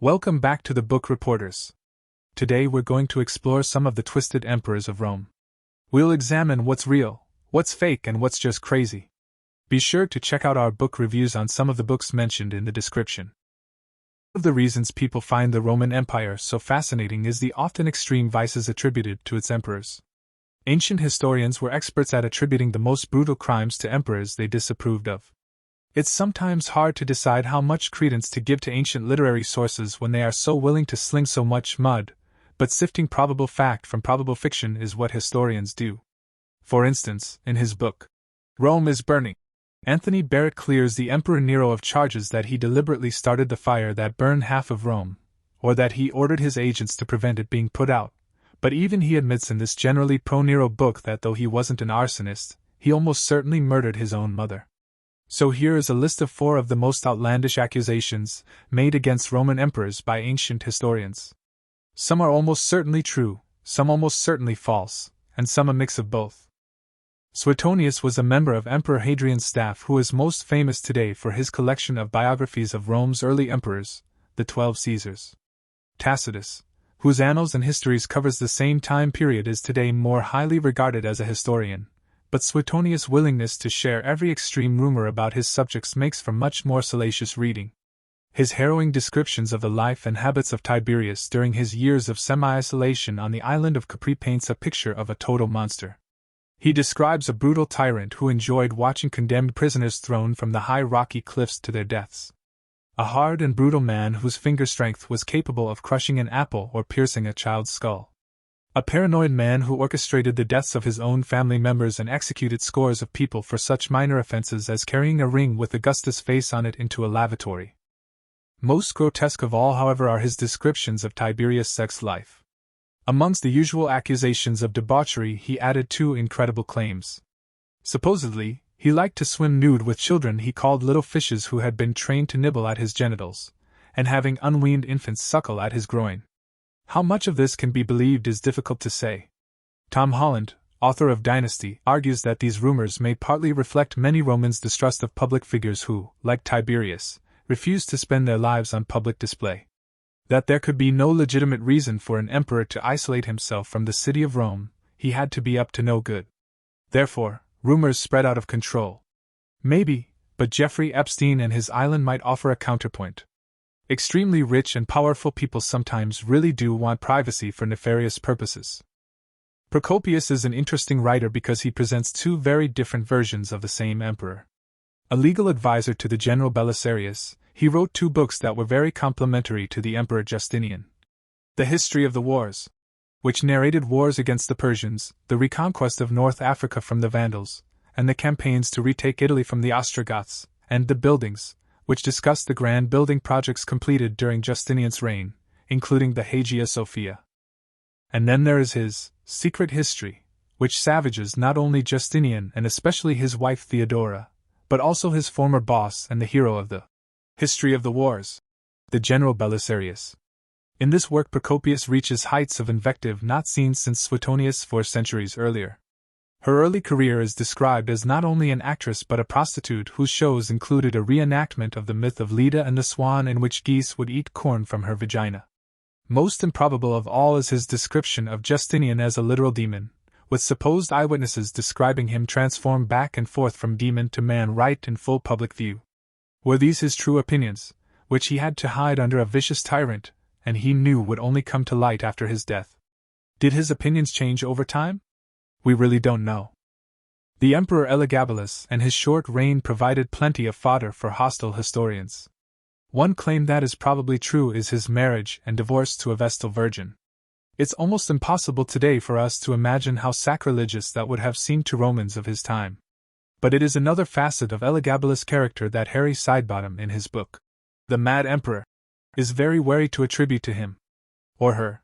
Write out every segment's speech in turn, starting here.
Welcome back to the Book Reporters. Today we're going to explore some of the twisted emperors of Rome. We'll examine what's real, what's fake, and what's just crazy. Be sure to check out our book reviews on some of the books mentioned in the description. One of the reasons people find the Roman Empire so fascinating is the often extreme vices attributed to its emperors. Ancient historians were experts at attributing the most brutal crimes to emperors they disapproved of. It's sometimes hard to decide how much credence to give to ancient literary sources when they are so willing to sling so much mud, but sifting probable fact from probable fiction is what historians do. For instance, in his book, Rome is Burning, Anthony Barrett clears the Emperor Nero of charges that he deliberately started the fire that burned half of Rome, or that he ordered his agents to prevent it being put out, but even he admits in this generally pro-Nero book that though he wasn't an arsonist, he almost certainly murdered his own mother. So here is a list of 4 of the most outlandish accusations made against Roman emperors by ancient historians. Some are almost certainly true, some almost certainly false, and some a mix of both. Suetonius was a member of Emperor Hadrian's staff who is most famous today for his collection of biographies of Rome's early emperors, the 12 Caesars. Tacitus, whose Annals and Histories covers the same time period, is today more highly regarded as a historian. But Suetonius' willingness to share every extreme rumor about his subjects makes for much more salacious reading. His harrowing descriptions of the life and habits of Tiberius during his years of semi-isolation on the island of Capri paints a picture of a total monster. He describes a brutal tyrant who enjoyed watching condemned prisoners thrown from the high rocky cliffs to their deaths. A hard and brutal man whose finger strength was capable of crushing an apple or piercing a child's skull. A paranoid man who orchestrated the deaths of his own family members and executed scores of people for such minor offenses as carrying a ring with Augustus' face on it into a lavatory. Most grotesque of all, however, are his descriptions of Tiberius' sex life. Amongst the usual accusations of debauchery, he added 2 incredible claims. Supposedly, he liked to swim nude with children he called little fishes who had been trained to nibble at his genitals, and having unweaned infants suckle at his groin. How much of this can be believed is difficult to say. Tom Holland, author of Dynasty, argues that these rumors may partly reflect many Romans' distrust of public figures who, like Tiberius, refused to spend their lives on public display. That there could be no legitimate reason for an emperor to isolate himself from the city of Rome, he had to be up to no good. Therefore, rumors spread out of control. Maybe, but Jeffrey Epstein and his island might offer a counterpoint. Extremely rich and powerful people sometimes really do want privacy for nefarious purposes. Procopius is an interesting writer because he presents 2 very different versions of the same emperor. A legal advisor to the general Belisarius, he wrote 2 books that were very complementary to the Emperor Justinian. The History of the Wars, which narrated wars against the Persians, the reconquest of North Africa from the Vandals, and the campaigns to retake Italy from the Ostrogoths, and The Buildings, which discussed the grand building projects completed during Justinian's reign, including the Hagia Sophia. And then there is his Secret History, which savages not only Justinian and especially his wife Theodora, but also his former boss and the hero of the History of the Wars, the General Belisarius. In this work, Procopius reaches heights of invective not seen since Suetonius 4 centuries earlier. Her early career is described as not only an actress but a prostitute whose shows included a reenactment of the myth of Leda and the swan in which geese would eat corn from her vagina. Most improbable of all is his description of Justinian as a literal demon, with supposed eyewitnesses describing him transformed back and forth from demon to man right in full public view. Were these his true opinions, which he had to hide under a vicious tyrant, and he knew would only come to light after his death? Did his opinions change over time? We really don't know. The Emperor Elagabalus and his short reign provided plenty of fodder for hostile historians. One claim that is probably true is his marriage and divorce to a Vestal virgin. It's almost impossible today for us to imagine how sacrilegious that would have seemed to Romans of his time. But it is another facet of Elagabalus' character that Harry Sidebottom in his book, The Mad Emperor, is very wary to attribute to him, or her.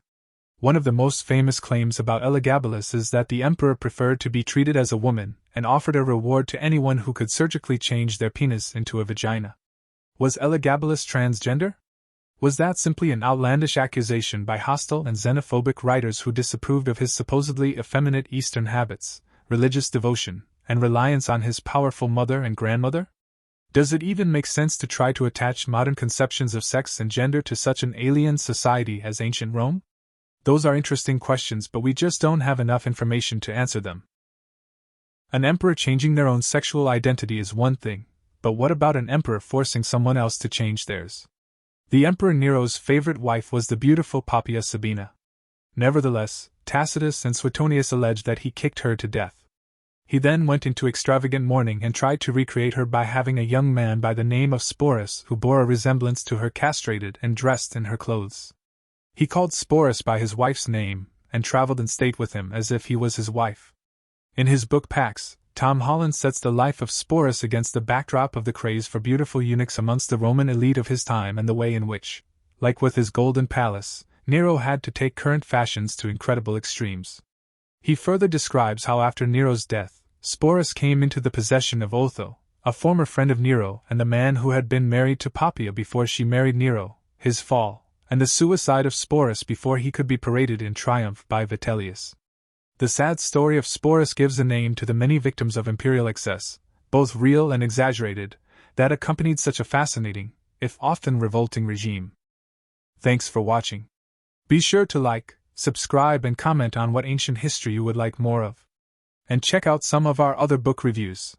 One of the most famous claims about Elagabalus is that the emperor preferred to be treated as a woman and offered a reward to anyone who could surgically change their penis into a vagina. Was Elagabalus transgender? Was that simply an outlandish accusation by hostile and xenophobic writers who disapproved of his supposedly effeminate Eastern habits, religious devotion, and reliance on his powerful mother and grandmother? Does it even make sense to try to attach modern conceptions of sex and gender to such an alien society as ancient Rome? Those are interesting questions, but we just don't have enough information to answer them. An emperor changing their own sexual identity is one thing, but what about an emperor forcing someone else to change theirs? The Emperor Nero's favorite wife was the beautiful Poppaea Sabina. Nevertheless, Tacitus and Suetonius allege that he kicked her to death. He then went into extravagant mourning and tried to recreate her by having a young man by the name of Sporus who bore a resemblance to her castrated and dressed in her clothes. He called Sporus by his wife's name, and traveled in state with him as if he was his wife. In his book Pax, Tom Holland sets the life of Sporus against the backdrop of the craze for beautiful eunuchs amongst the Roman elite of his time and the way in which, like with his golden palace, Nero had to take current fashions to incredible extremes. He further describes how after Nero's death, Sporus came into the possession of Otho, a former friend of Nero and the man who had been married to Poppaea before she married Nero, his fall, and the suicide of Sporus before he could be paraded in triumph by Vitellius. The sad story of Sporus gives a name to the many victims of imperial excess, both real and exaggerated, that accompanied such a fascinating, if often revolting regime. Thanks for watching. Be sure to like, subscribe, and comment on what ancient history you would like more of. And check out some of our other book reviews.